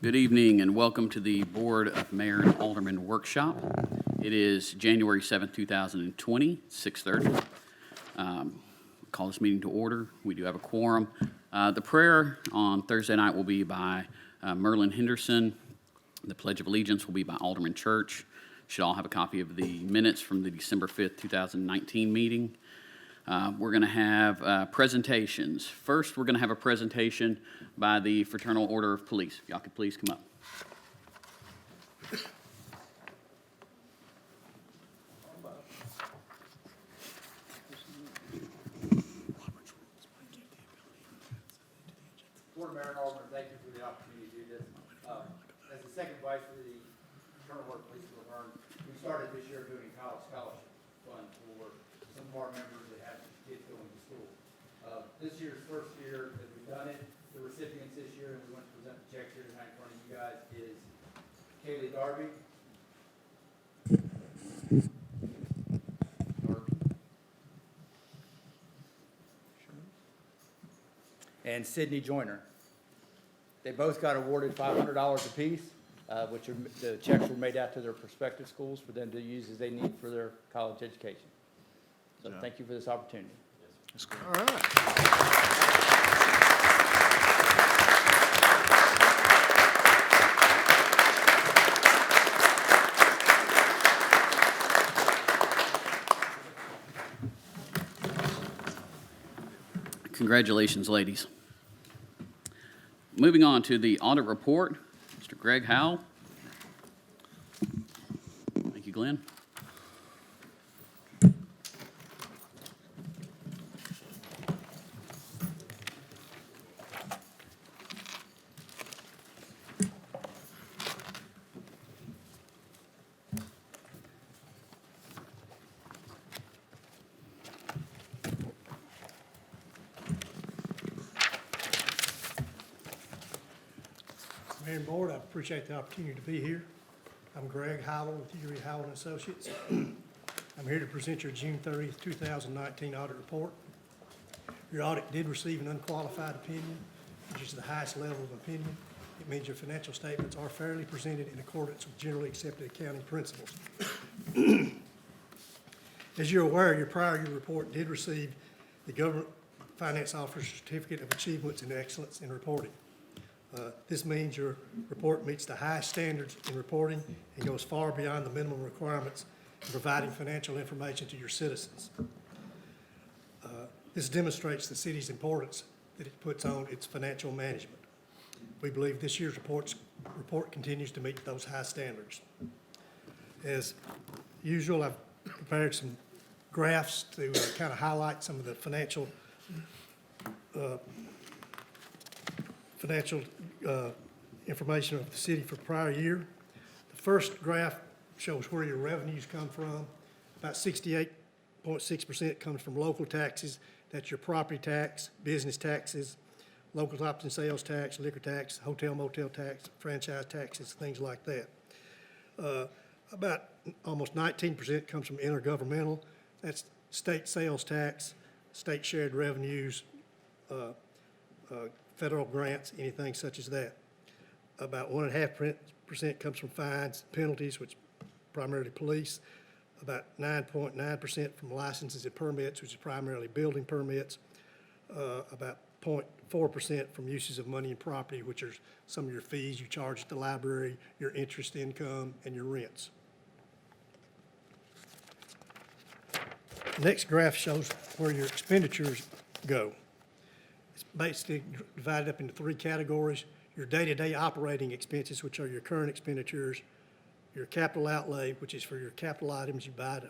Good evening and welcome to the Board of Mayor and Aldermen Workshop. It is January 7th, 2020, 6:30. Call this meeting to order. We do have a quorum. The prayer on Thursday night will be by Merlin Henderson. The Pledge of Allegiance will be by Alderman Church. Should all have a copy of the minutes from the December 5th, 2019 meeting. We're going to have presentations. First, we're going to have a presentation by the Fraternal Order of Police. Y'all could please come up. Board of Mayor and Aldermen, thank you for the opportunity to do this. As the second vice for the Fraternal Order of Police of Vergne, we started this year doing a college scholarship fund for some of our members that have kids going to school. This year's first year that we've done it, the recipients this year, and we want to present the checks here tonight in front of you guys, is Kaylee Darby, and Sydney Joyner. They both got awarded $500 apiece, the checks were made out to their prospective schools for them to use as they need for their college education. So thank you for this opportunity. All right. Congratulations, ladies. Moving on to the audit report, Mr. Greg Howell. Thank you, Glenn. Mayor and Board, I appreciate the opportunity to be here. I'm Greg Howell with Read Howell & Associates. I'm here to present your June 30th, 2019 audit report. Your audit did receive an unqualified opinion, which is the highest level of opinion. It means your financial statements are fairly presented in accordance with generally accepted accounting principles. As you're aware, your prior year report did receive the Government Finance Officer's Certificate of Achievements and Excellence in Reporting. This means your report meets the highest standards in reporting and goes far beyond the minimum requirements in providing financial information to your citizens. This demonstrates the city's importance that it puts on its financial management. We believe this year's report continues to meet those high standards. As usual, I've prepared some graphs to kind of highlight some of the financial information of the city for the prior year. The first graph shows where your revenues come from. About 68.6% comes from local taxes. That's your property tax, business taxes, local option sales tax, liquor tax, hotel motel tax, franchise taxes, things like that. About almost 19% comes from intergovernmental. That's state sales tax, state shared revenues, federal grants, anything such as that. About 1.5% comes from fines, penalties, which primarily police. About 9.9% from licenses and permits, which is primarily building permits. About 0.4% from uses of money and property, which are some of your fees you charge at the library, your interest income, and your rents. The next graph shows where your expenditures go. It's basically divided up into three categories: your day-to-day operating expenses, which are your current expenditures, your capital outlay, which is for your capital items you buy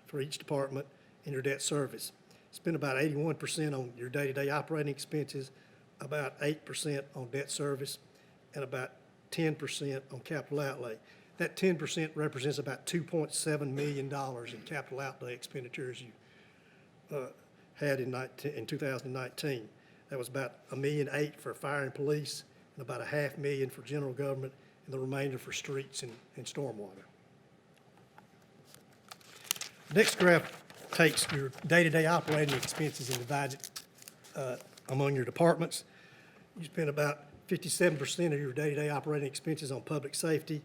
for each department, and your debt service. Spend about 81% on your day-to-day operating expenses, about 8% on debt service, and about 10% on capital outlay. That 10% represents about $2.7 million in capital outlay expenditures you had in 2019. That was about $1.8 million for fire and police, and about $500,000 for general government, and the remainder for streets and stormwater. The next graph takes your day-to-day operating expenses and divides it among your departments. You spend about 57% of your day-to-day operating expenses on public safety,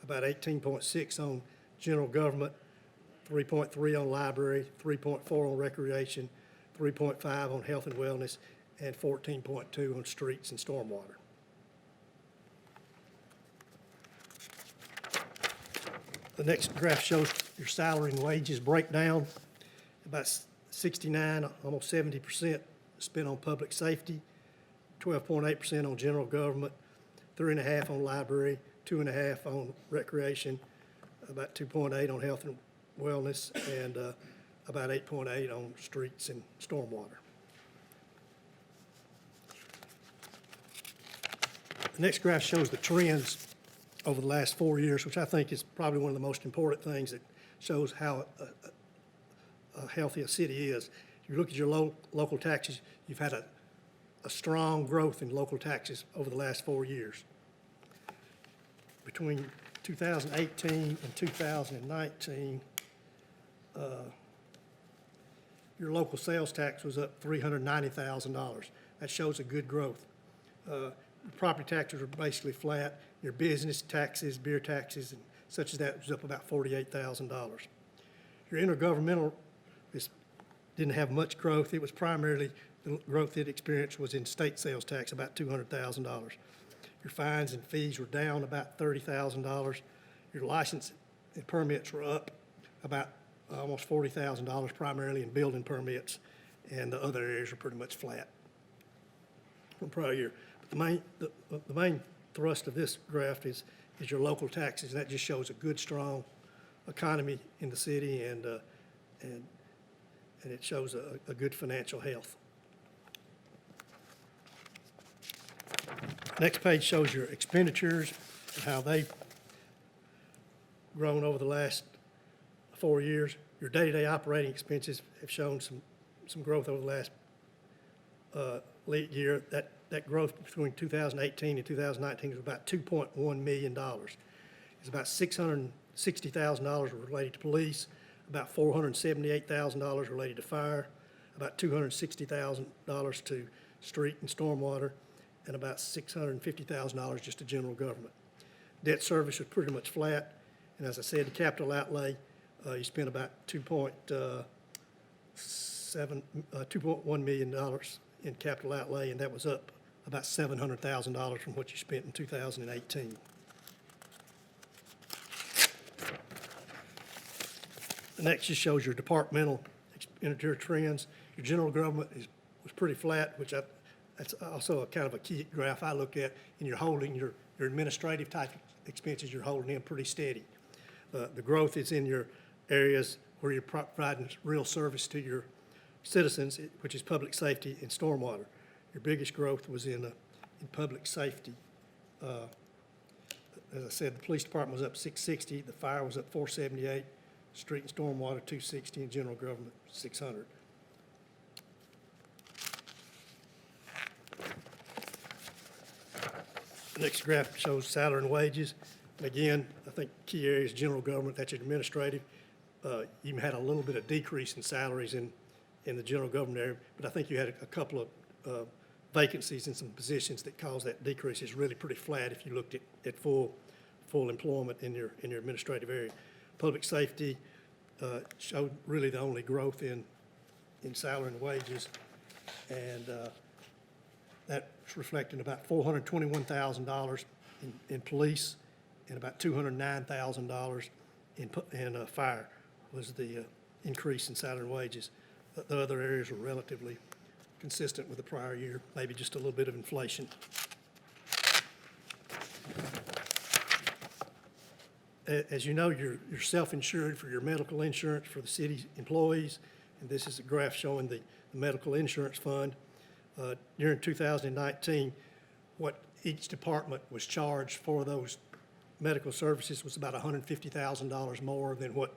about 18.6 on general government, 3.3 on library, 3.4 on recreation, 3.5 on health and wellness, and 14.2 on streets and stormwater. The next graph shows your salary and wages breakdown. About 69, almost 70% spent on public safety, 12.8% on general government, 3.5 on library, 2.5 on recreation, about 2.8 on health and wellness, and about 8.8 on streets and stormwater. The next graph shows the trends over the last 4 years, which I think is probably one of the most important things that shows how healthy a city is. If you look at your local taxes, you've had a strong growth in local taxes over the last 4 years. Between 2018 and 2019, your local sales tax was up $390,000. That shows a good growth. Property taxes are basically flat. Your business taxes, beer taxes, and such as that was up about $48,000. Your intergovernmental didn't have much growth. It was primarily, the growth it experienced was in state sales tax, about $200,000. Your fines and fees were down about $30,000. Your license and permits were up about almost $40,000, primarily in building permits, and the other areas are pretty much flat from prior year. But the main thrust of this graph is your local taxes. That just shows a good, strong economy in the city, and it shows a good financial health. Next page shows your expenditures and how they've grown over the last 4 years. Your day-to-day operating expenses have shown some growth over the last year. That growth between 2018 and 2019 was about $2.1 million. It's about $660,000 related to police, about $478,000 related to fire, about $260,000 to street and stormwater, and about $650,000 just to general government. Debt service was pretty much flat, and as I said, the capital outlay, you spent about $2.1 million in capital outlay, and that was up about $700,000 from what you spent in 2018. The next just shows your departmental expenditure trends. Your general government was pretty flat, which that's also a kind of a key graph I look at. And you're holding your administrative type expenses, you're holding in pretty steady. The growth is in your areas where you're providing real service to your citizens, which is public safety and stormwater. Your biggest growth was in public safety. As I said, the police department was up $660, the fire was up $478, street and stormwater $260, and general government $600. The next graph shows salary and wages. And again, I think key areas, general government, that's your administrative. You even had a little bit of decrease in salaries in the general government area, but I think you had a couple of vacancies in some positions that caused that decrease. It's really pretty flat if you looked at full employment in your administrative area. Public safety showed really the only growth in salary and wages, and that's reflecting about $421,000 in police and about $209,000 in fire was the increase in salary and wages. The other areas were relatively consistent with the prior year, maybe just a little bit of inflation. As you know, you're self-insured for your medical insurance for the city employees, and this is a graph showing the medical insurance fund. During 2019, what each department was charged for those medical services was about $150,000 more than what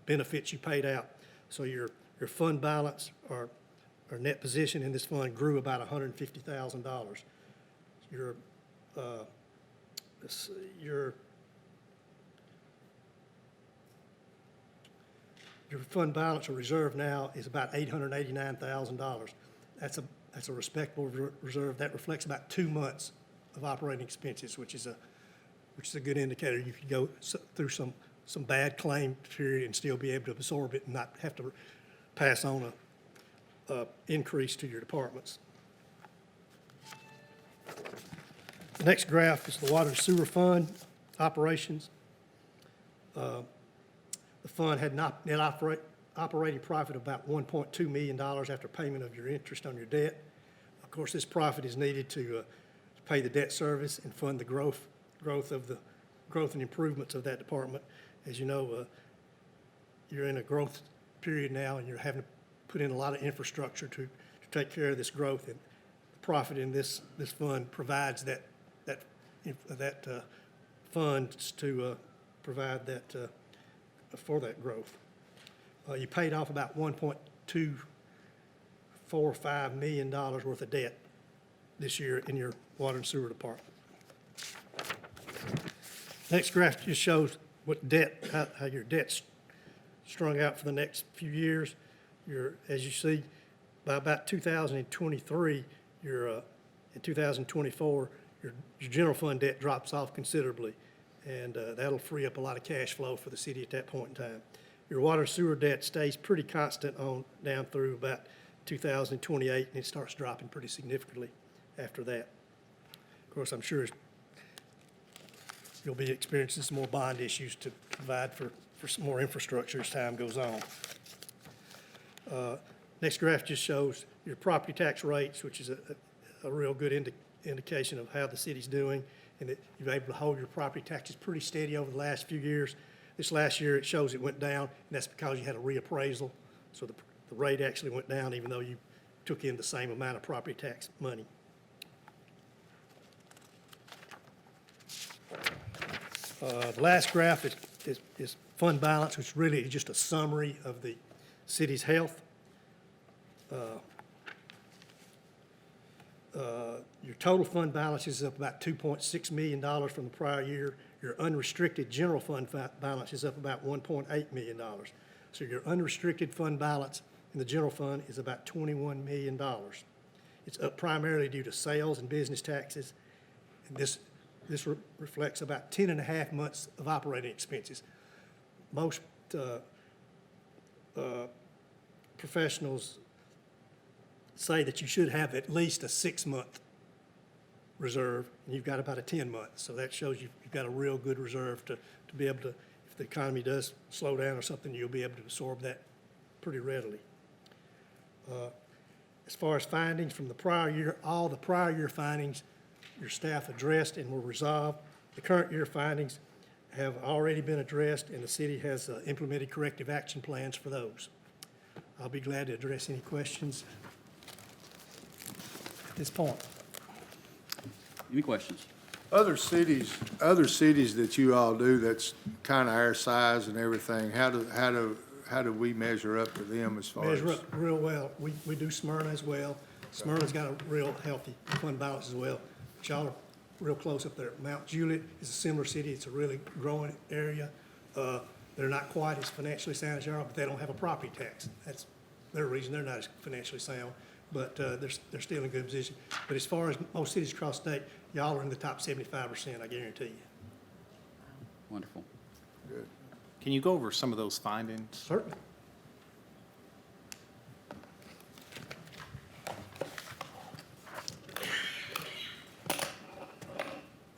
benefits you paid out. So your fund balance or net position in this fund grew about $150,000. Your fund balance or reserve now is about $889,000. That's a respectable reserve. That reflects about 2 months of operating expenses, which is a good indicator. You could go through some bad claim period and still be able to absorb it and not have to pass on a increase to your departments. The next graph is the water and sewer fund operations. The fund had net operating profit of about $1.2 million after payment of your interest on your debt. Of course, this profit is needed to pay the debt service and fund the growth and improvements of that department. As you know, you're in a growth period now, and you're having to put in a lot of infrastructure to take care of this growth. And the profit in this fund provides that funds to provide that for that growth. You paid off about $1.245 million worth of debt this year in your water and sewer department. Next graph just shows what debt, how your debt's strung out for the next few years. As you see, by about 2023, in 2024, your general fund debt drops off considerably, and that'll free up a lot of cash flow for the city at that point in time. Your water and sewer debt stays pretty constant on down through about 2028, and it starts dropping pretty significantly after that. Of course, I'm sure you'll be experiencing some more bond issues to provide for some more infrastructure as time goes on. Next graph just shows your property tax rates, which is a real good indication of how the city's doing, and that you're able to hold your property taxes pretty steady over the last few years. This last year, it shows it went down, and that's because you had a reappraisal. So the rate actually went down even though you took in the same amount of property tax money. The last graph is fund balance, which really is just a summary of the city's health. Your total fund balance is up about $2.6 million from the prior year. Your unrestricted general fund balance is up about $1.8 million. So your unrestricted fund balance in the general fund is about $21 million. It's up primarily due to sales and business taxes. And this reflects about 10 and a half months of operating expenses. Most professionals say that you should have at least a 6-month reserve, and you've got about a 10-month. So that shows you've got a real good reserve to be able to, if the economy does slow down or something, you'll be able to absorb that pretty readily. As far as findings from the prior year, all the prior year findings your staff addressed and were resolved. The current year findings have already been addressed, and the city has implemented corrective action plans for those. I'll be glad to address any questions at this point. Any questions? Other cities that you all do that's kind of our size and everything, how do we measure up to them as far as? Measure up real well. We do Smyrna as well. Smyrna's got a real healthy fund balance as well. But y'all are real close up there. Mount Juliet is a similar city. It's a really growing area. They're not quite as financially sound as y'all, but they don't have a property tax. That's their reason they're not as financially sound, but they're still in a good position. But as far as most cities across the state, y'all are in the top 75%, I guarantee you. Wonderful. Good. Can you go over some of those findings? Certainly.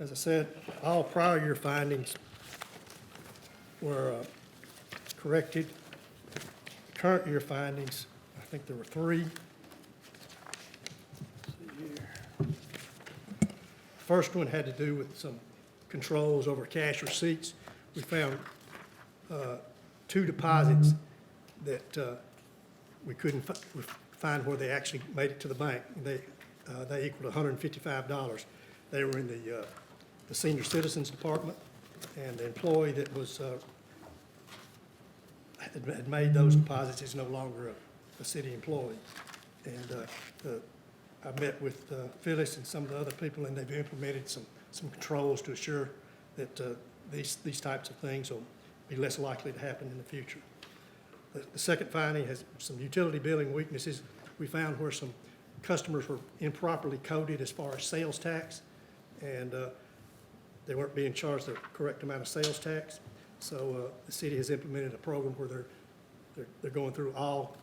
As I said, all prior year findings were corrected. Current year findings, I think there were 3. Let's see here. First one had to do with some controls over cash receipts. We found 2 deposits that we couldn't find where they actually made it to the bank. They equaled $155. They were in the senior citizens department, and the employee that was had made those deposits is no longer a city employee. And I met with Phyllis and some of the other people, and they've implemented some controls to assure that these types of things will be less likely to happen in the future. The second finding has some utility billing weaknesses. We found where some customers were improperly coded as far as sales tax, and they weren't being charged the correct amount of sales tax. So the city has implemented a program where they're going through all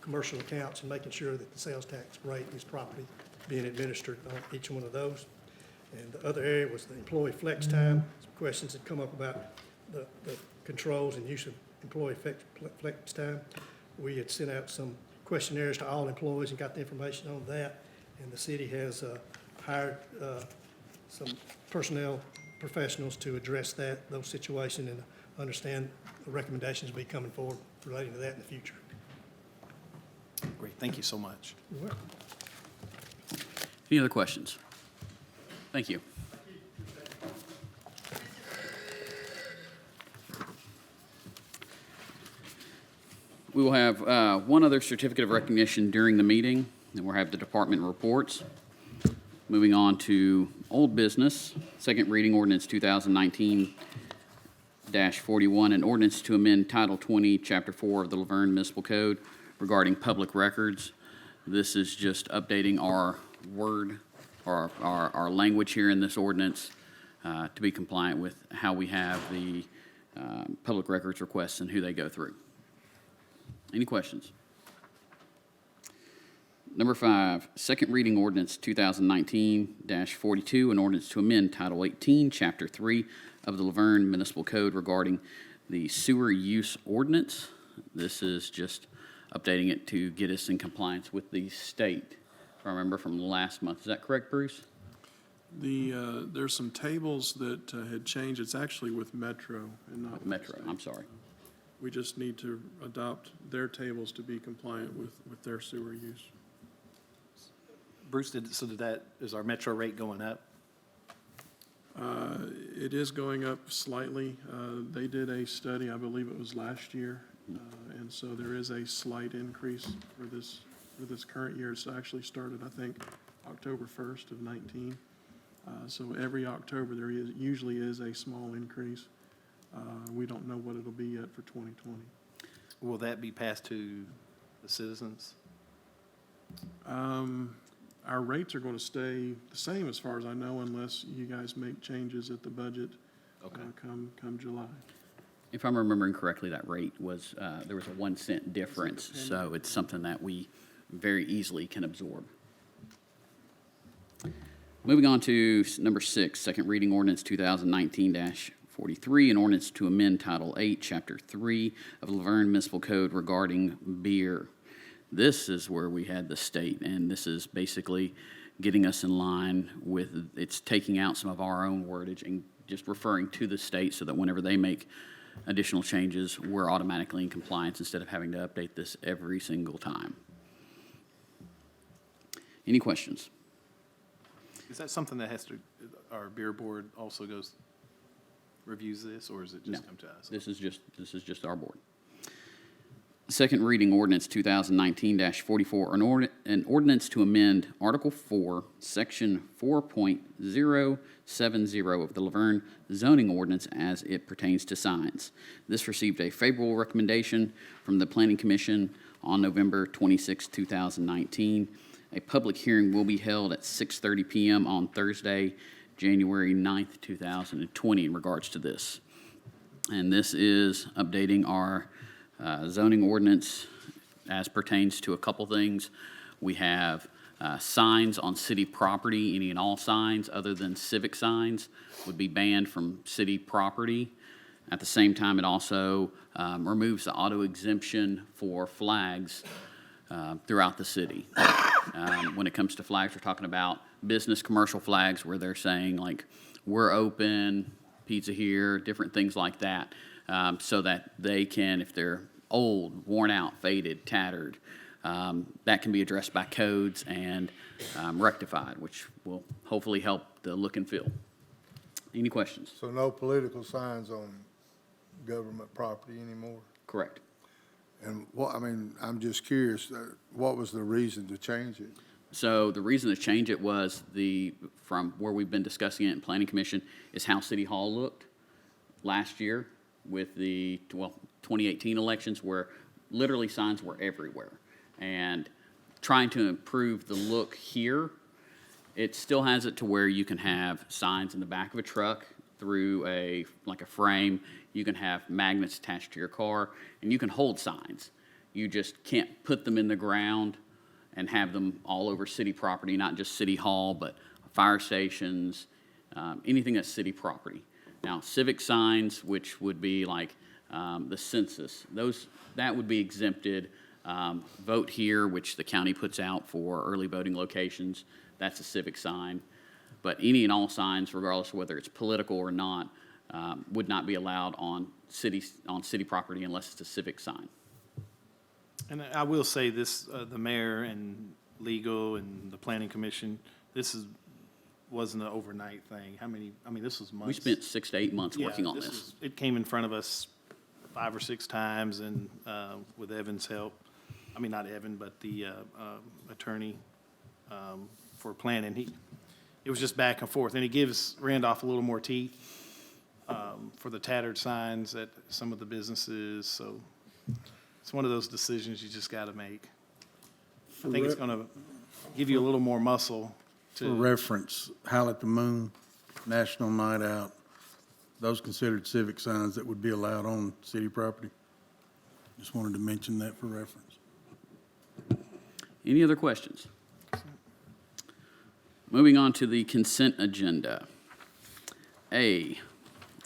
commercial accounts and making sure that the sales tax rate is properly being administered on each one of those. And the other area was the employee flex time. Some questions had come up about the controls and use of employee flex time. We had sent out some questionnaires to all employees and got the information on that. And the city has hired some personnel professionals to address those situations, and understand the recommendations will be coming forward relating to that in the future. Great, thank you so much. You're welcome. Any other questions? Thank you. We will have one other certificate of recognition during the meeting, and we'll have the department reports. Moving on to old business, second reading ordinance 2019-41, an ordinance to amend Title 20, Chapter 4 of the Laverne Municipal Code regarding public records. This is just updating our word, or our language here in this ordinance to be compliant with how we have the public records requests and who they go through. Any questions? Number 5, second reading ordinance 2019-42, an ordinance to amend Title 18, Chapter 3 of the Laverne Municipal Code regarding the sewer use ordinance. This is just updating it to get us in compliance with the state, if I remember from last month. Is that correct, Bruce? There's some tables that had changed. It's actually with Metro and not with Metro, the I'm state. sorry. We just need to adopt their tables to be compliant with their sewer use. Bruce, is our metro rate going up? It is going up slightly. They did a study, I believe it was last year, and so there is a slight increase for this current year. It's actually started, I think, October 1st of 19. So every October, there usually is a small increase. We don't know what it'll be yet for 2020. Will that be passed to the citizens? Our rates are going to stay the same as far as I know, unless you guys make changes at the budget come July. If I'm remembering correctly, that rate was, there was a 1 cent difference, so it's something that we very easily can absorb. Moving on to number 6, second reading ordinance 2019-43, an ordinance to amend Title 8, Chapter 3 of the Laverne Municipal Code regarding beer. This is where we had the state, and this is basically getting us in line with, it's taking out some of our own wordage and just referring to the state so that whenever they make additional changes, we're automatically in compliance instead of having to update this every single time. Any questions? Is that something that has to, our beer board also reviews this, or is it just No. come to us? This is just our board. Second reading ordinance 2019-44, an ordinance to amend Article 4, Section 4.070 of the Laverne zoning ordinance as it pertains to signs. This received a favorable recommendation from the Planning Commission on November 26, 2019. A public hearing will be held at 6:30 p.m. on Thursday, January 9th, 2020 in regards to this. And this is updating our zoning ordinance as pertains to a couple things. We have signs on city property. Any and all signs other than civic signs would be banned from city property. At the same time, it also removes the auto exemption for flags throughout the city. When it comes to flags, we're talking about business commercial flags where they're saying like, we're open, pizza here, different things like that. So that they can, if they're old, worn out, faded, tattered, that can be addressed by codes and rectified, which will hopefully help the look and feel. Any questions? So no political signs on government property anymore? Correct. And I'm just curious, what was the reason to change it? So the reason to change it was from where we've been discussing it in Planning Commission is how City Hall looked last year with the 2018 elections, where literally signs were everywhere. And trying to improve the look here It still has it to where you can have signs in the back of a truck through like a frame. You can have magnets attached to your car, and you can hold signs. You just can't put them in the ground and have them all over city property, not just City Hall, but fire stations, anything that's city property. Now, civic signs, which would be like the census, that would be exempted. Vote Here, which the county puts out for early voting locations, that's a civic sign. But any and all signs, regardless of whether it's political or not, would not be allowed on city property unless it's a civic sign. And I will say this, the mayor and legal and the planning commission, wasn't an overnight thing. This was months. We spent 6 to 8 months Yeah, working on this. It came in front of us 5 or 6 times, and with Evan's help, not Evan, but the attorney for planning, it was just back and forth, and it gives Randolph a little more teeth for the tattered signs at some of the businesses, so it's one of those decisions you just got to make. I think it's going to give you a little more muscle For to, reference, Howl at the Moon, National Night Out, those considered civic signs that would be allowed on city property. Just wanted to mention that for reference. Any other questions? Moving on to the consent agenda. A,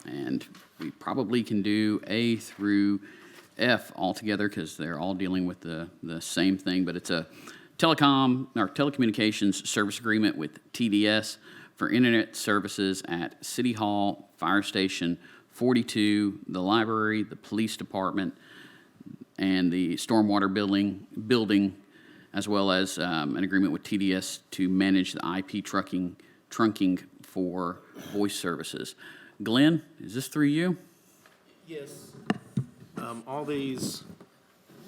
and we probably can do A through F altogether because they're all dealing with the same thing, but it's a telecommunications service agreement with TDS for internet services at City Hall, Fire Station 42, the library, the police department, and the stormwater building, as well as an agreement with TDS to manage the IP trunking for voice services. Glenn, is this through you? Yes. All these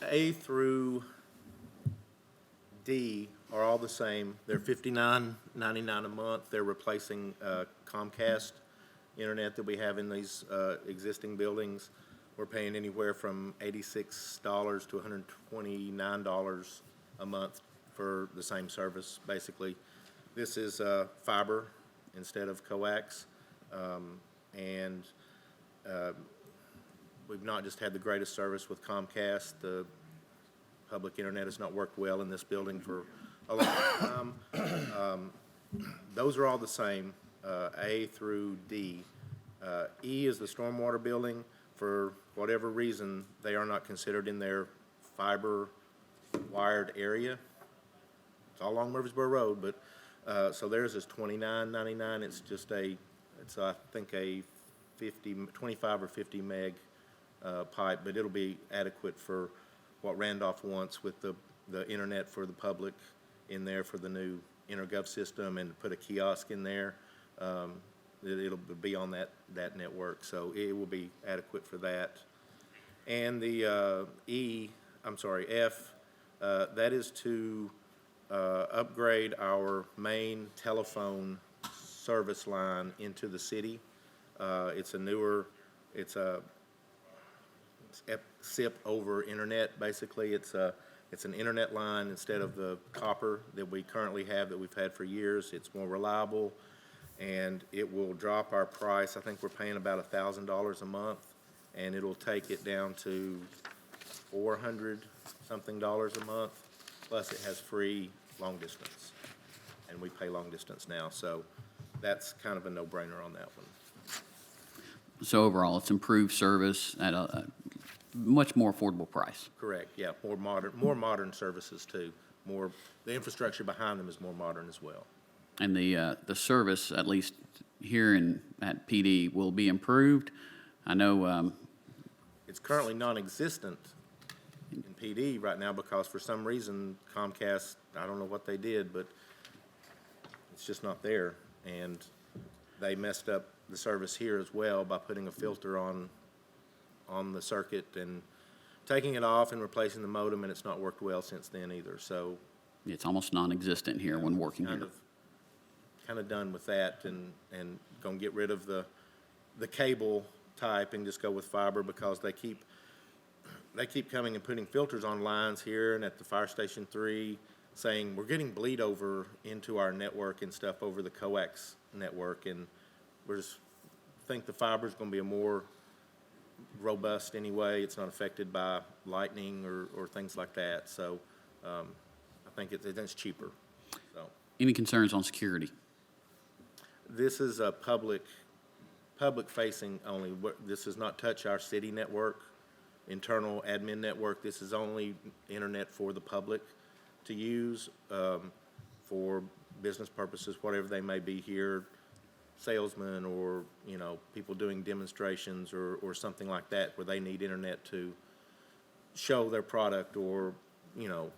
A through D are all the same. They're $59.99 a month. They're replacing Comcast internet that we have in these existing buildings. We're paying anywhere from $86 to $129 a month for the same service, basically. This is fiber instead of coax, and we've not just had the greatest service with Comcast. The public internet has not worked well in this building for a long time. Those are all the same, A through D. E is the stormwater building. For whatever reason, they are not considered in their fiber wired area. It's all along Murfreesboro Road, but so theirs is $29.99. It's just I think a 25 or 50 meg pipe, but it'll be adequate for what Randolph wants with the internet for the public in there for the new intergov system, and to put a kiosk in there. It'll be on that network, so it will be adequate for that. And the F, that is to upgrade our main telephone service line into the city. It's a newer, it's SIP over internet, basically. It's an internet line instead of the copper that we currently have that we've had for years. It's more reliable, and it will drop our price. I think we're paying about $1,000 a month, and it'll take it down to $400-something a month. Plus, it has free long distance, and we pay long distance now, so that's kind of a no-brainer on that one. So overall, it's improved service at a much more affordable price. Correct, yeah, more modern services too. The infrastructure behind them is more modern as well. And the service, at least here at PD, will be improved. I know, It's currently non-existent in PD right now because for some reason Comcast, I don't know what they did, but it's just not there. And they messed up the service here as well by putting a filter on the circuit and taking it off and replacing the modem, and it's not worked well since then either. So it's almost non-existent here when working here. Kind of done with that, and gonna get rid of the cable type and just go with fiber because they keep coming and putting filters on lines here and at the Fire Station 3 saying, we're getting bleed over into our network and stuff over the coax network, and we're just, think the fiber's gonna be a more robust anyway. It's not affected by lightning or things like that, so, I think it's cheaper, so. Any concerns on security? This is a public facing only. This does not touch our city network, internal admin network. This is only internet for the public to use, for business purposes, whatever they may be here, salesmen or, you know, people doing demonstrations or something like that where they need internet to show their product or, you know,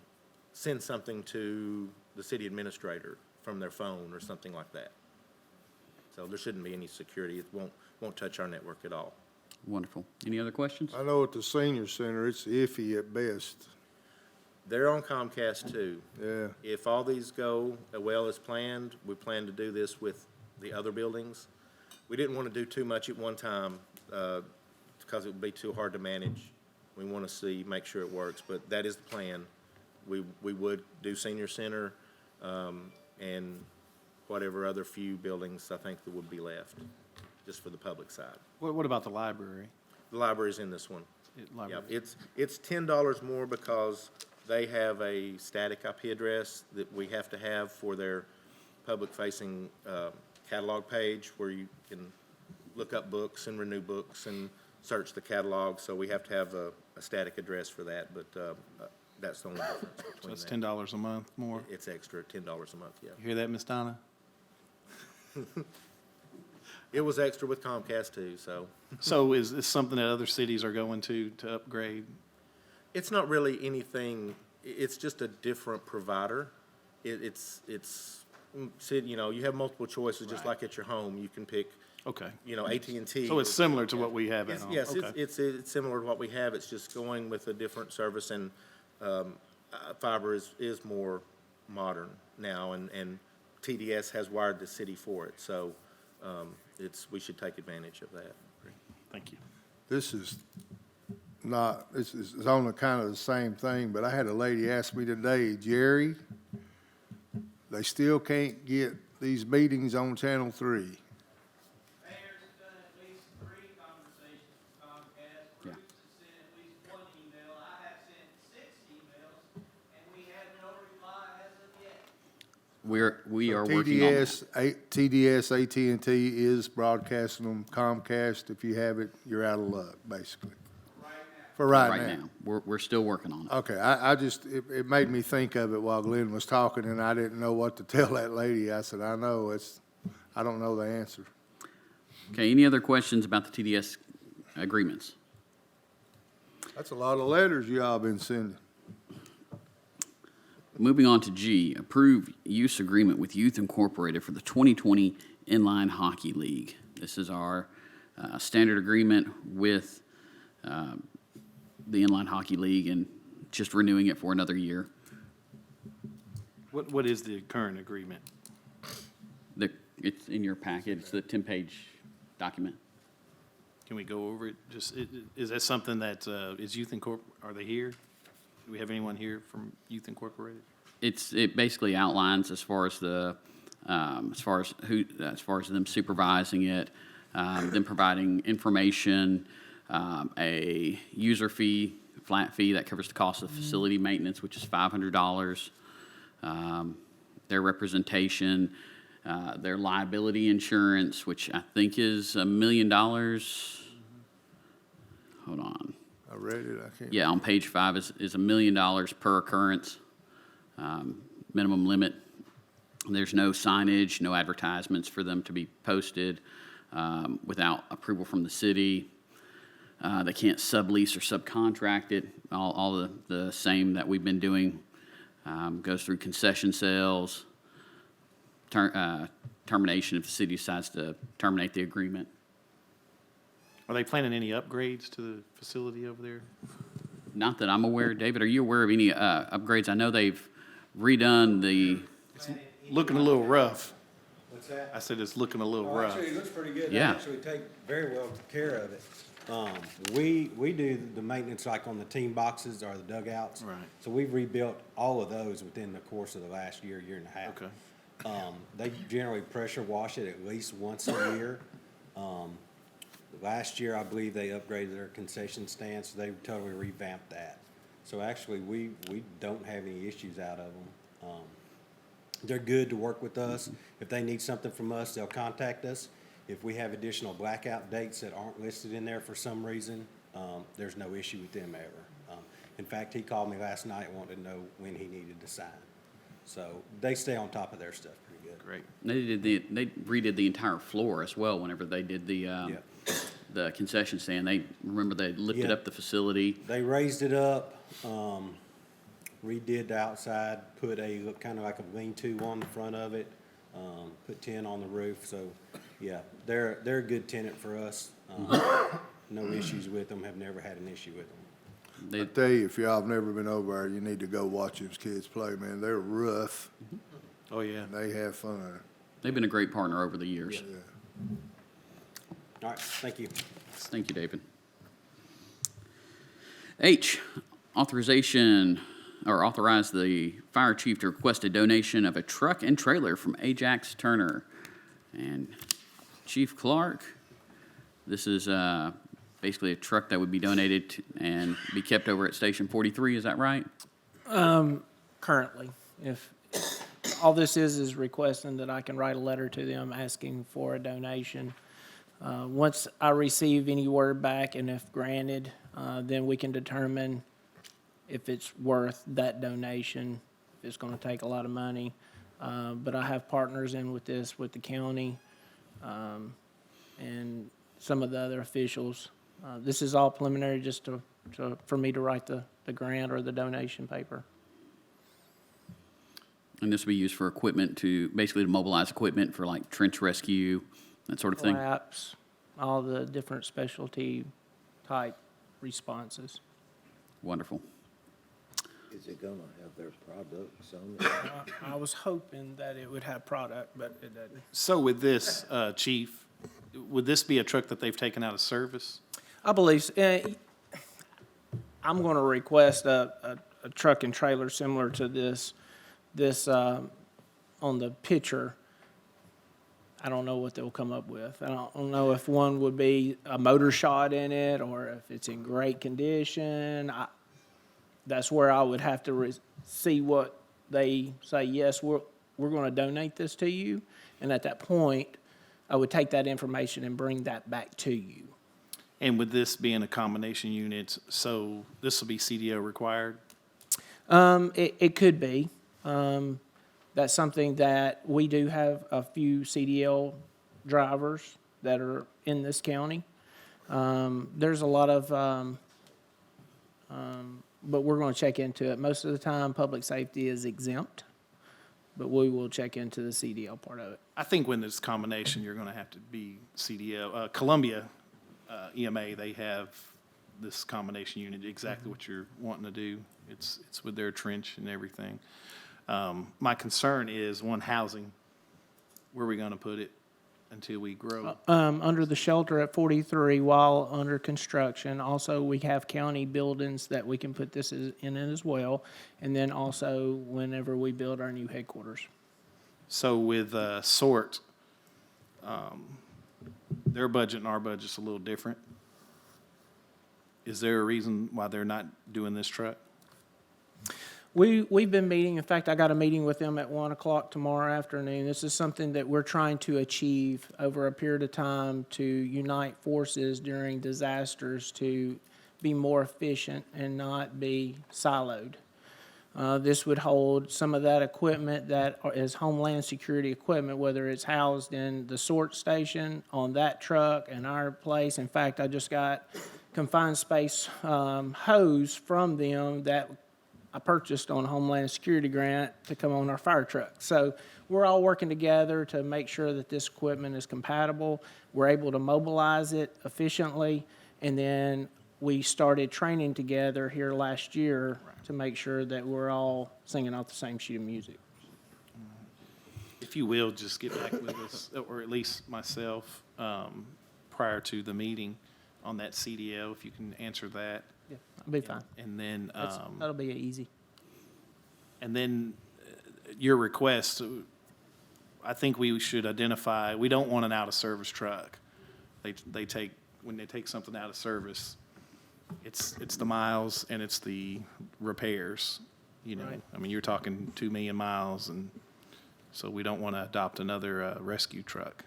send something to the city administrator from their phone or something like that. So there shouldn't be any security. It won't touch our network at all. Wonderful. Any other questions? I know at the senior center, it's iffy at best. They're on Comcast too. Yeah. If all these go well as planned, we plan to do this with the other buildings. We didn't want to do too much at one time, because it would be too hard to manage. We want to make sure it works, but that is the plan. We would do senior center, and whatever other few buildings I think that would be left, just for the public side. What about the library? The library's in this one. Yeah, Library. it's $10 more because they have a static IP address that we have to have for their public-facing catalog page where you can look up books and renew books and search the catalog. So we have to have a static address for that, but that's the only difference So between that's that. $10 a month more. It's extra, $10 a month, yeah. You hear that, Miss Donna? It was extra with Comcast too, so. So is this something that other cities are going to upgrade? It's not really anything, it's just a different provider. It's, you know, you have multiple choices, just like at your home. You can pick, Okay. you know, AT&T. So it's similar to what we have at home? Yes, Okay. it's similar to what we have. It's just going with a different service, and fiber is more modern now, and TDS has wired the city for it. So we should take advantage of that. Thank you. This is not, this is on the kind of the same thing, but I had a lady ask me today, Jerry, they still can't get these meetings on Channel 3. Mayor's done at least 3 conversations with Comcast. Yeah. Bruce has sent at least 1 email. I have sent 6 emails, and we have no reply as of yet. We are working on that. TDS, AT&T is broadcasting them. Comcast, if you have it, you're out of luck, basically. For right now. We're still working on it. Okay, I just, it made me think of it while Glenn was talking, and I didn't know what to tell that lady. I said, I don't know the answer. Okay, any other questions about the TDS agreements? That's a lot of letters you all been sending. Moving on to G, approve use agreement with Youth Incorporated for the 2020 Inline Hockey League. This is our standard agreement with the Inline Hockey League and just renewing it for another year. What is the current agreement? It's in your packet. It's the 10-page document. Can we go over it? Is that something that is Youth are they here? Do we have anyone here from Youth Incorporated? It basically outlines as far as them supervising it, them providing information, a user fee, flat fee that covers the cost of facility maintenance, which is $500. Their representation, their liability insurance, which I think is $1 million. Hold on. I read it, I can't. Yeah, on page 5 is $1 million per occurrence, minimum limit. There's no signage, no advertisements for them to be posted without approval from the city. They can't sublease or subcontract it. All the same that we've been doing. Goes through concession sales, termination if the city decides to terminate the agreement. Are they planning any upgrades to the facility over there? Not that I'm aware. David, are you aware of any upgrades? I know they've redone the, It's looking a little rough. What's that? I said it's looking a little Well, rough. actually, it looks pretty good. Yeah. They actually take very well care of it. We do the maintenance like on the team boxes or the dugouts. Right. So we've rebuilt all of those within the course of the last year, year and a half. Okay. They generally pressure wash it at least once a year. Last year, I believe they upgraded their concession stand, so they totally revamped that. So actually, we don't have any issues out of them. They're good to work with us. If they need something from us, they'll contact us. If we have additional blackout dates that aren't listed in there for some reason, there's no issue with them ever. In fact, he called me last night wanting to know when he needed to sign. So they stay on top of their stuff pretty good. Great. They redid the entire floor as well whenever they did the concession stand. They lifted Yeah. up the facility. They raised it up, redid the outside, put kind of like a lean-to on the front of it, put tin on the roof. So, yeah, they're a good tenant for us. No issues with them, have never had an issue with them. I tell you, if y'all have never been over there, you need to go watch those kids play, man. They're rough, Oh, yeah. and they have fun. They've been a great partner over the years. Yeah. All right, thank you. Thank you, David. H, authorize the fire chief to request a donation of a truck and trailer from Ajax-Turner. And Chief Clark, this is basically a truck that would be donated and be kept over at Station 43, is that right? Currently. If, all this is requesting that I can write a letter to them asking for a donation. Once I receive any word back and if granted, then we can determine if it's worth that donation, if it's gonna take a lot of money. But I have partners in with this, with the county, and some of the other officials. This is all preliminary just for me to write the grant or the donation paper. And this will be used for equipment basically to mobilize equipment for like trench rescue, that sort of thing? Flaps, all the different specialty type responses. Wonderful. Is it gonna have their products on it? I was hoping that it would have product, but it doesn't. So with this, Chief, would this be a truck that they've taken out of service? I believe, I'm going to request a truck and trailer similar to this on the picture. I don't know what they'll come up with. I don't know if one would be a motor shot in it or if it's in great condition. That's where I would have to see what they say, yes, we're going to donate this to you. And at that point, I would take that information and bring that back to you. And with this being a combination unit, so this will be CDO required? It could be. That's something that we do have a few CDL drivers that are in this county. There's a lot of, but we're going to check into it. Most of the time, public safety is exempt, but we will check into the CDL part of it. I think when it's combination, you're going to have to be CDO. Columbia EMA, they have this combination unit, exactly what you're wanting to do. It's with their trench and everything. My concern is, one, housing. Where are we going to put it until we grow? Under the shelter at 43 while under construction. Also, we have county buildings that we can put this in as well. And then also whenever we build our new headquarters. So with SORT, their budget and our budget's a little different. Is there a reason why they're not doing this truck? We've been meeting, in fact, I got a meeting with them at 1 o'clock tomorrow afternoon. This is something that we're trying to achieve over a period of time to unite forces during disasters to be more efficient and not be siloed. This would hold some of that equipment that is Homeland Security equipment, whether it's housed in the sort station, on that truck, in our place. In fact, I just got confined space hose from them that I purchased on a Homeland Security grant to come on our fire truck. So we're all working together to make sure that this equipment is compatible. We're able to mobilize it efficiently, and then we started training together here last year to make sure that we're all singing off the same sheet of music. If you will, just get back with us, or at least myself, prior to the meeting on that CDL, if you can answer that. Yeah, I'll be fine. And then, That'll be easy. and then your request, I think we should identify, we don't want an out-of-service truck. They take, when they take something out of service, it's the miles and it's the repairs, you know? Right. I mean, you're talking 2 million miles, and so we don't want to adopt another rescue truck.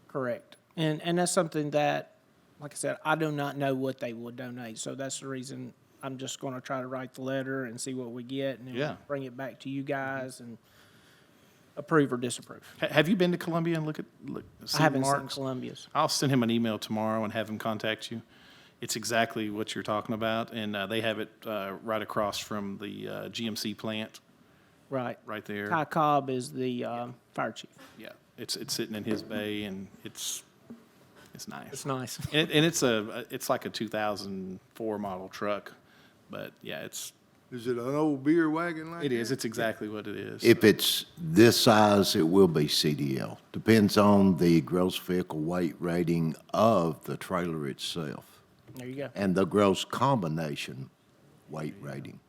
Correct. And that's something that, like I said, I do not know what they will donate. So that's the reason I'm just going to try to write the letter and see what we get, and then Yeah. bring it back to you guys and approve or disapprove. Have you been to Columbia and look, I seen haven't seen Mark's? Columbia's. I'll send him an email tomorrow and have him contact you. It's exactly what you're talking about, and they have it right across from the GMC plant, Right. right there. Ty Cobb is the fire chief. Yeah, it's sitting in his bay, and it's nice. It's nice. And it's like a 2004 model truck, but yeah, Is it an old beer wagon like it is. that? It's exactly what it is. If it's this size, it will be CDL. Depends on the gross vehicle weight rating of the trailer itself There you go. and the gross combination weight rating.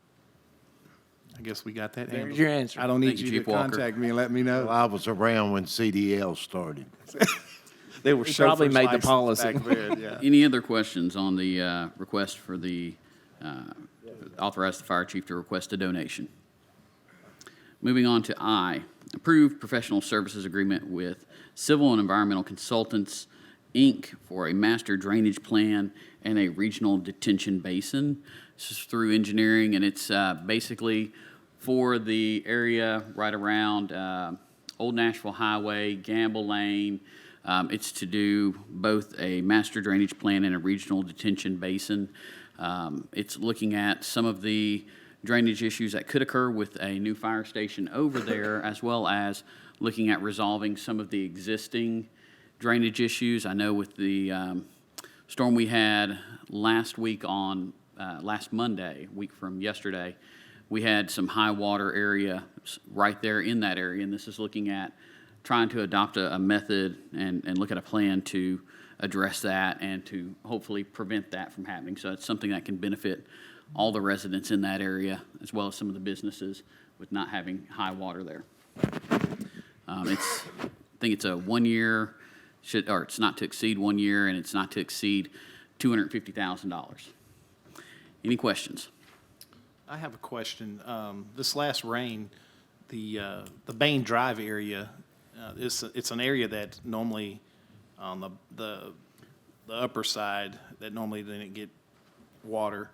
I guess we got that There's handled. your answer. I don't need Thank you, you to Chief Walker. contact me and let me Well, know. I was around when CDL started. They were He probably chauffeur's made the license policy. back then, yeah. Any other questions on the request for the, authorize the fire chief to request a donation? Moving on to I, approve professional services agreement with Civil and Environmental Consultants, Inc. for a master drainage plan and a regional detention basin. This is through engineering, and it's basically for the area right around Old Nashville Highway, Gamble Lane. It's to do both a master drainage plan and a regional detention basin. It's looking at some of the drainage issues that could occur with a new fire station over there, as well as looking at resolving some of the existing drainage issues. I know with the storm we had last week on, last Monday, a week from yesterday, we had some high water area right there in that area, and this is looking at trying to adopt a method and look at a plan to address that and to hopefully prevent that from happening. So it's something that can benefit all the residents in that area, as well as some of the businesses with not having high water there. I think it's a 1 year, or it's not to exceed 1 year, and it's not to exceed $250,000. Any questions? I have a question. This last rain, the Bain Drive area, it's an area that normally on the upper side that normally didn't get water.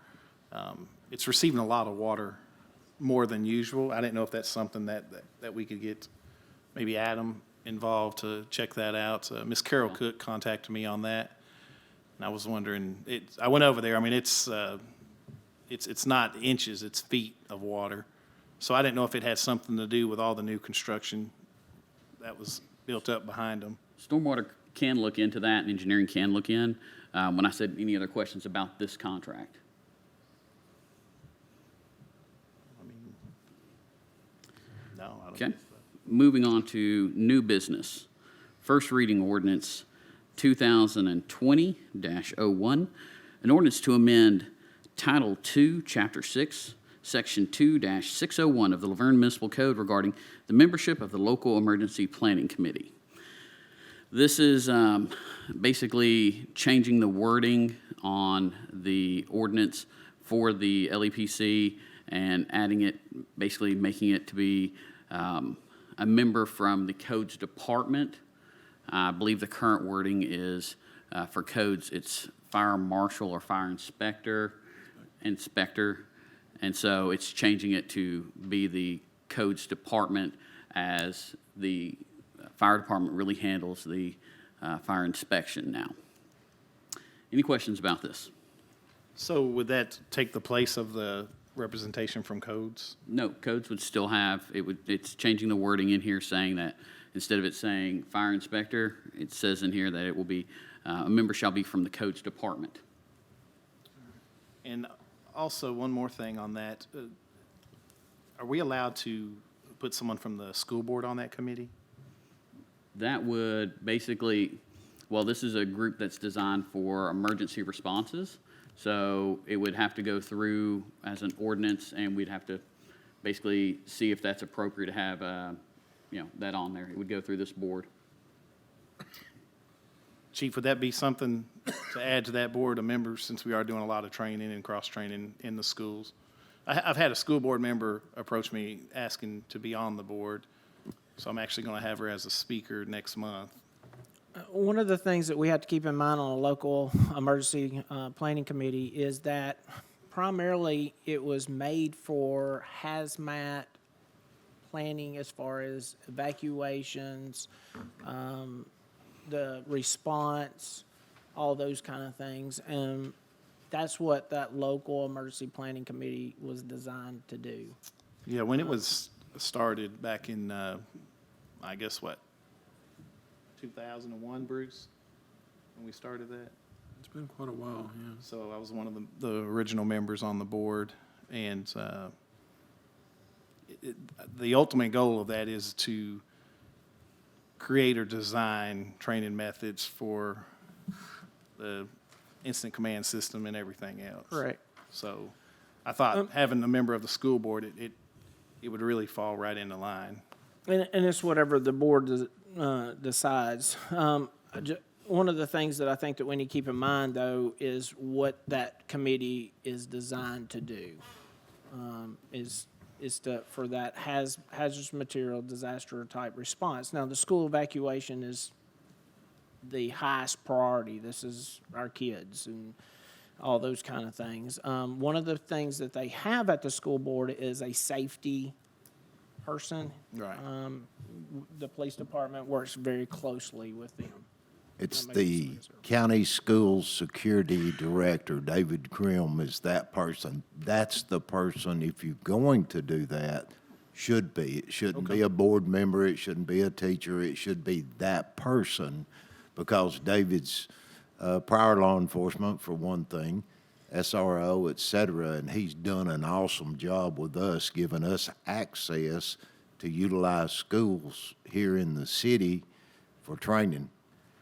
It's receiving a lot of water, more than usual. I didn't know if that's something that we could get maybe Adam involved to check that out. Miss Carol Cook contacted me on that, and I was wondering. I went over there. I mean, it's not inches, it's feet of water. So I didn't know if it had something to do with all the new construction that was built up behind them. Stormwater can look into that, and engineering can look in. When I said any other questions about this contract. No, I don't Okay. think so. Moving on to new business. First reading ordinance 2020-01, an ordinance to amend Title II, Chapter 6, Section 2-601 of the Laverne Municipal Code regarding the membership of the Local Emergency Planning Committee. This is basically changing the wording on the ordinance for the LEPC and adding it, basically making it to be a member from the Codes Department. I believe the current wording is for codes, it's fire marshal or fire inspector, and so it's changing it to be the Codes Department, as the fire department really handles the fire inspection now. Any questions about this? So would that take the place of the representation from codes? No, codes would still have, it's changing the wording in here saying that instead of it saying fire inspector, it says in here that it will be, a member shall be from the Codes Department. And also, one more thing on that. Are we allowed to put someone from the school board on that committee? That would basically, Well, this is a group that's designed for emergency responses. So it would have to go through as an ordinance, and we'd have to basically see if that's appropriate to have, that on there. It would go through this board. Chief, would that be something to add to that board of members, since we are doing a lot of training and cross-training in the schools? I've had a school board member approach me asking to be on the board, so I'm actually going to have her as a speaker next month. One of the things that we have to keep in mind on a local emergency planning committee is that primarily it was made for hazmat planning as far as evacuations, the response, all those kind of things. And that's what that local emergency planning committee was designed to do. Yeah, when it was started back in, I guess what, 2001, Bruce, when we started that? It's been quite a while, yeah. So I was one of the original members on the board, and the ultimate goal of that is to create or design training methods for the instant command system and everything else. Correct. So I thought having a member of the school board, it would really fall right into line. And it's whatever the board decides. One of the things that I think that we need to keep in mind, though, is what that committee is designed to do. Is for that hazardous material disaster type response. Now, the school evacuation is the highest priority. This is our kids and all those kind of things. One of the things that they have at the school board is a safety person. Right. The police department works very closely with them. It's That makes the sense. county school security director, David Grimm, is that person. That's the person, if you're going to do that, should be. It shouldn't be a board member, it shouldn't be a teacher, it should be that person, because David's prior law enforcement, for one thing, SRO, et cetera, and he's done an awesome job with us, giving us access to utilize schools here in the city for training.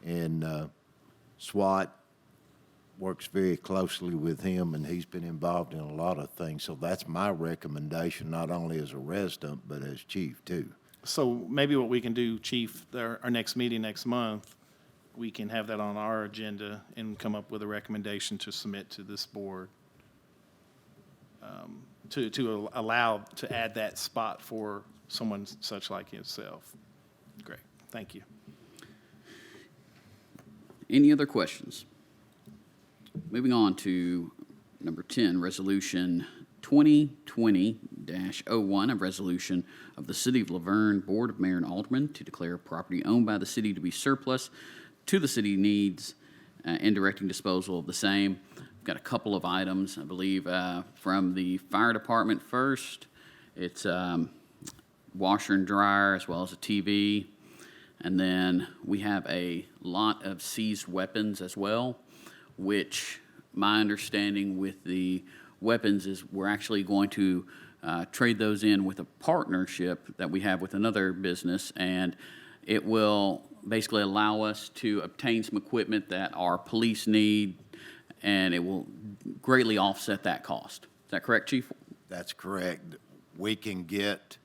And SWAT works very closely with him, and he's been involved in a lot of things. So that's my recommendation, not only as a resident, but as chief, too. So maybe what we can do, Chief, our next meeting next month, we can have that on our agenda and come up with a recommendation to submit to this board to allow to add that spot for someone such like himself. Great, thank you. Any other questions? Moving on to number 10, Resolution 2020-01, a resolution of the City of Laverne Board of Mayor and Aldermen to declare property owned by the city to be surplus to the city needs and directing disposal of the same. I've got a couple of items, I believe, from the fire department first. It's washer and dryer as well as a TV. And then we have a lot of seized weapons as well, which my understanding with the weapons is we're actually going to trade those in with a partnership that we have with another business, and it will basically allow us to obtain some equipment that our police need, and it will greatly offset that cost. Is that correct, Chief? That's correct. We can get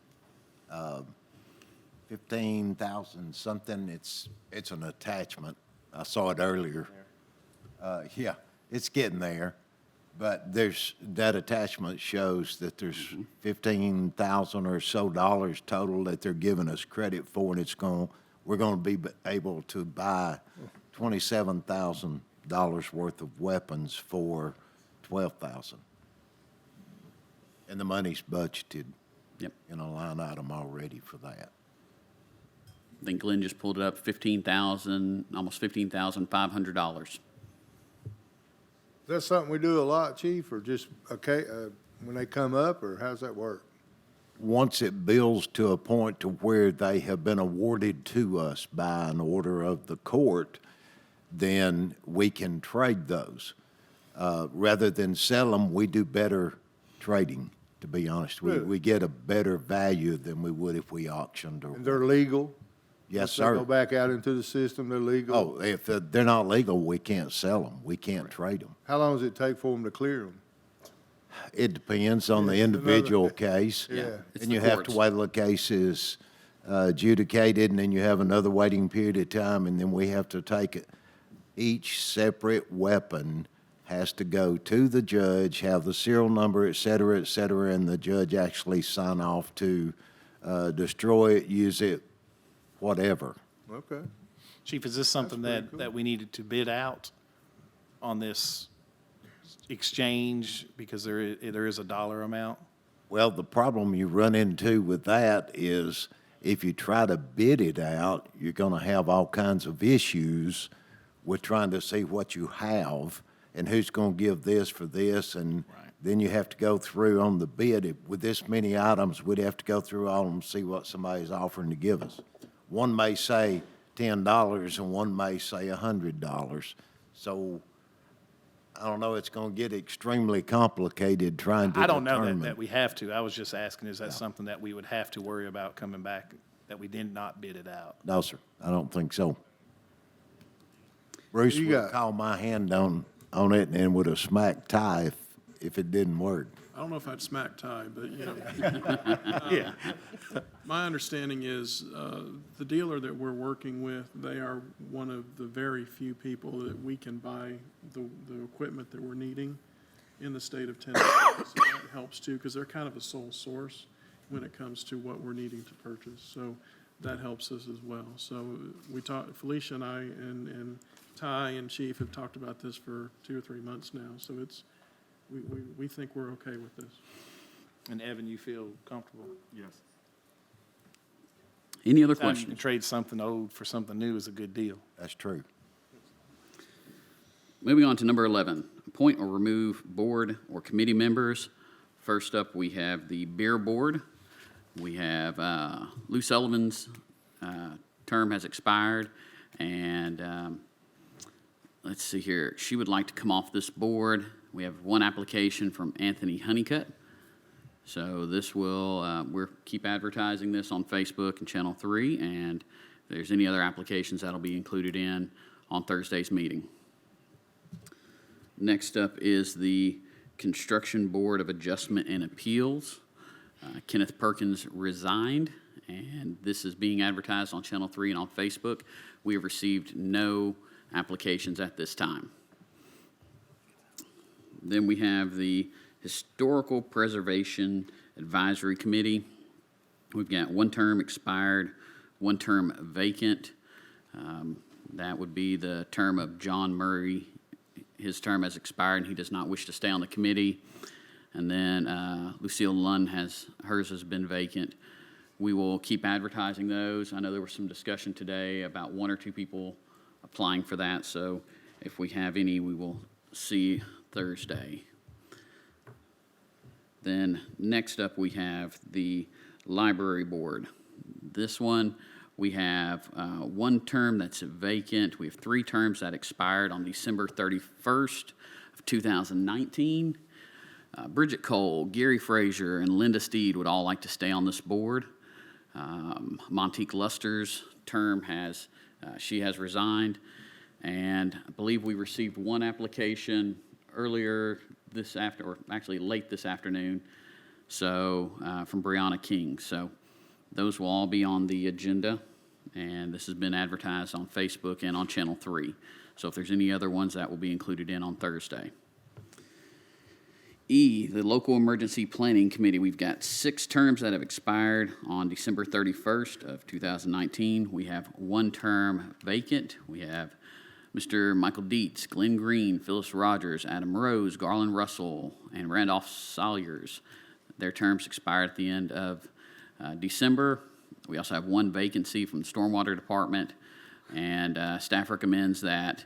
15,000 something. It's an attachment. I saw it earlier. Yeah, it's getting there. But that attachment shows that there's 15,000 or so dollars total that they're giving us credit for, and we're going to be able to buy $27,000 worth of weapons for $12,000. And the money's budgeted in a line item already for that. I think Glenn just pulled it up, almost $15,500. Is that something we do a lot, Chief, or just, okay, when they come up, or how's that work? Once it builds to a point to where they have been awarded to us by an order of the court, then we can trade those. Rather than sell them, we do better trading, to be honest. Really? We get a better value than we would if we auctioned or. And they're legal? Yes, Once they sir. go back out into the system, they're legal? Oh, if they're not legal, we can't sell them. We can't trade them. How long does it take for them to clear them? It depends on the individual case. Yeah. It's And the you have to courts. wait till the case is adjudicated, and then you have another waiting period of time, and then we have to take it. Each separate weapon has to go to the judge, have the serial number, et cetera, and the judge actually sign off to destroy it, use it, whatever. Okay. Chief, is this something pretty that, cool. that we needed to bid out on this exchange because there is a dollar amount? Well, the problem you run into with that is if you try to bid it out, you're going to have all kinds of issues with trying to see what you have and who's going to give this for this. And then you have to go through on the bid. With this many items, we'd have to go through all of them, see what somebody's offering to give us. One may say $10 and one may say $100. So I don't know, it's going to get extremely complicated trying to I don't know determine. that we have to. I was just asking, is that something that we would have to worry about coming back, that we did not bid it out? No, sir, I don't think so. Bruce You would got- call my hand on it and would have smacked Ty if it didn't work. I don't know if I'd smack Ty, but, you know. Yeah. My understanding is, the dealer that we're working with, they are one of the very few people that we can buy the equipment that we're needing in the state of Tennessee. So that helps too, because they're kind of a sole source when it comes to what we're needing to purchase. So that helps us as well. So we talked, Felicia and I and Ty and Chief have talked about this for 2 or 3 months now. So it's, we think we're okay with this. And Evan, you feel comfortable? Yes. Any other Time you can questions? trade something old for something new is a good deal. That's true. Moving on to number 11, appoint or remove board or committee members. First up, we have the Beer Board. We have Lou Sullivan's term has expired, and let's see here. She would like to come off this board. We have one application from Anthony Honeycutt. So this will, we'll keep advertising this on Facebook and Channel 3, and if there's any other applications, that'll be included in on Thursday's meeting. Next up is the Construction Board of Adjustment and Appeals. Kenneth Perkins resigned, and this is being advertised on Channel 3 and on Facebook. We have received no applications at this time. Then we have the Historical Preservation Advisory Committee. We've got one term expired, one term vacant. That would be the term of John Murray. His term has expired, and he does not wish to stay on the committee. And then Lucille Lund hers has been vacant. We will keep advertising those. I know there was some discussion today about 1 or 2 people applying for that, so if we have any, we will see Thursday. Then next up, we have the Library Board. This one, we have one term that's vacant. We have 3 terms that expired on December 31st of 2019. Bridget Cole, Gary Frazier, and Linda Steed would all like to stay on this board. Montique Luster's term she has resigned, and I believe we received one application earlier this late this afternoon, so from Brianna King. So those will all be on the agenda, and this has been advertised on Facebook and on Channel 3. So if there's any other ones, that will be included in on Thursday. E, the Local Emergency Planning Committee. We've got 6 terms that have expired on December 31st of 2019. We have 1 term vacant. We have Mr. Michael Dietz, Glenn Green, Phyllis Rogers, Adam Rose, Garland Russell, and Randolph Salyers. Their terms expire at the end of December. We also have 1 vacancy from the Stormwater Department, and staff recommends that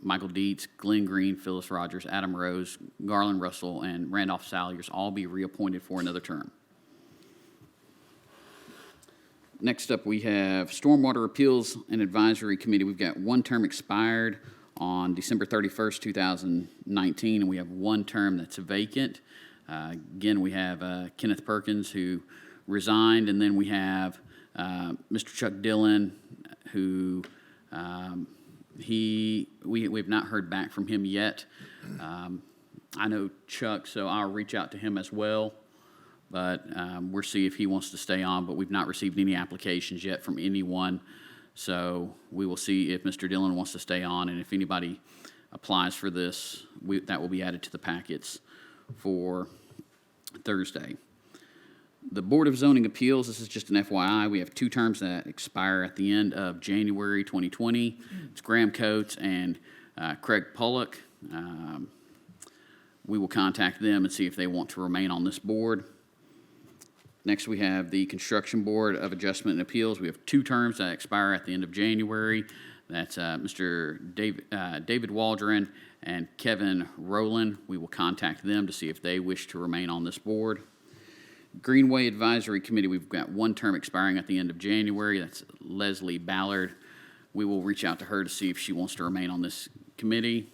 Michael Dietz, Glenn Green, Phyllis Rogers, Adam Rose, Garland Russell, and Randolph Salyers all be reappointed for another term. Next up, we have Stormwater Appeals and Advisory Committee. We've got 1 term expired on December 31st, 2019, and we have 1 term that's vacant. Again, we have Kenneth Perkins, who resigned, and then we have Mr. Chuck Dillon, who we've not heard back from him yet. I know Chuck, so I'll reach out to him as well. But we'll see if he wants to stay on, but we've not received any applications yet from anyone. So we will see if Mr. Dillon wants to stay on, and if anybody applies for this, that will be added to the packets for Thursday. The Board of Zoning Appeals, this is just an FYI, we have 2 terms that expire at the end of January 2020. It's Graham Coates and Craig Pollock. We will contact them and see if they want to remain on this board. Next, we have the Construction Board of Adjustment and Appeals. We have 2 terms that expire at the end of January. That's Mr. David Waldron and Kevin Rowland. We will contact them to see if they wish to remain on this board. Greenway Advisory Committee, we've got 1 term expiring at the end of January. That's Leslie Ballard. We will reach out to her to see if she wants to remain on this committee.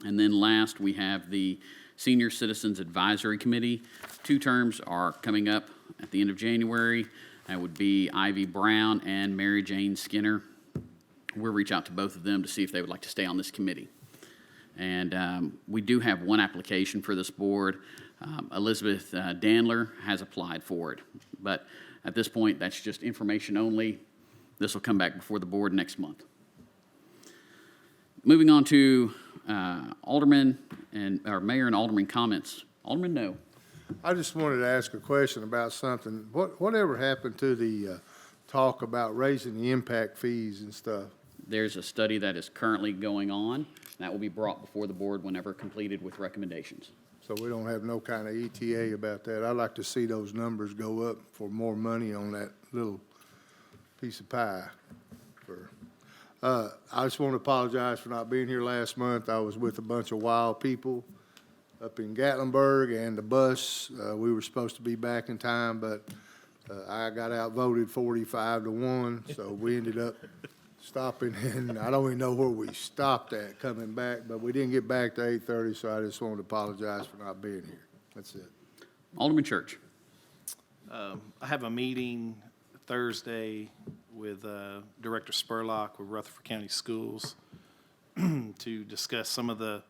And then last, we have the Senior Citizens Advisory Committee. 2 terms are coming up at the end of January. That would be Ivy Brown and Mary Jane Skinner. We'll reach out to both of them to see if they would like to stay on this committee. And we do have 1 application for this board. Elizabeth Dandler has applied for it. But at this point, that's just information only. This will come back before the board next month. Moving on to Alderman or Mayor and Alderman comments. Alderman, no. I just wanted to ask a question about something. Whatever happened to the talk about raising the impact fees and stuff? There's a study that is currently going on. That will be brought before the board whenever completed with recommendations. So we don't have no kind of ETA about that. I'd like to see those numbers go up for more money on that little piece of pie. I just want to apologize for not being here last month. I was with a bunch of wild people up in Gatlinburg, and the bus, we were supposed to be back in time, but I got outvoted 45-1, so we ended up stopping, and I don't even know where we stopped at coming back, but we didn't get back to 8:30, so I just wanted to apologize for not being here. That's it. Alderman Church. I have a meeting Thursday with Director Spurlock with Rutherford County Schools to discuss some of the,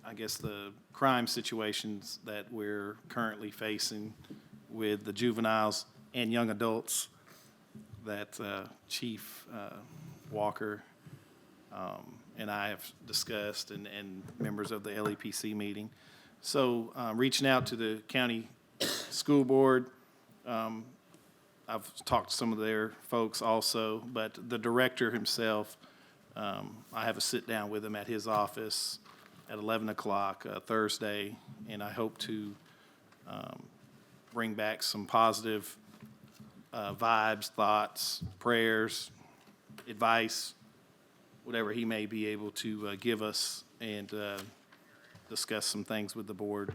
I guess, the crime situations that we're currently facing with the juveniles and young adults that Chief Walker and I have discussed, and members of the LEPC meeting. So reaching out to the county school board, I've talked to some of their folks also, but the director himself, I have a sit-down with him at his office at 11 o'clock Thursday, and I hope to bring back some positive vibes, thoughts, prayers, advice, whatever he may be able to give us, and discuss some things with the board,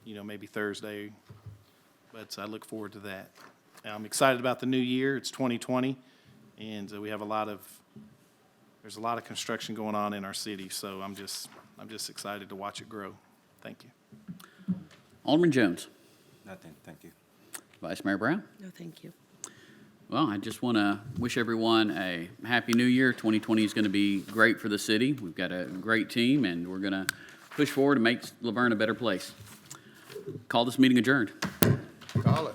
maybe Thursday. But I look forward to that. I'm excited about the new year. It's 2020, and we have there's a lot of construction going on in our city, so I'm just excited to watch it grow. Thank you. Alderman Jones. Nothing, thank you. Vice Mayor Brown. No, thank you. Well, I just want to wish everyone a happy new year. 2020 is going to be great for the city. We've got a great team, and we're going to push forward to make Laverne a better place. Call this meeting adjourned. Call it.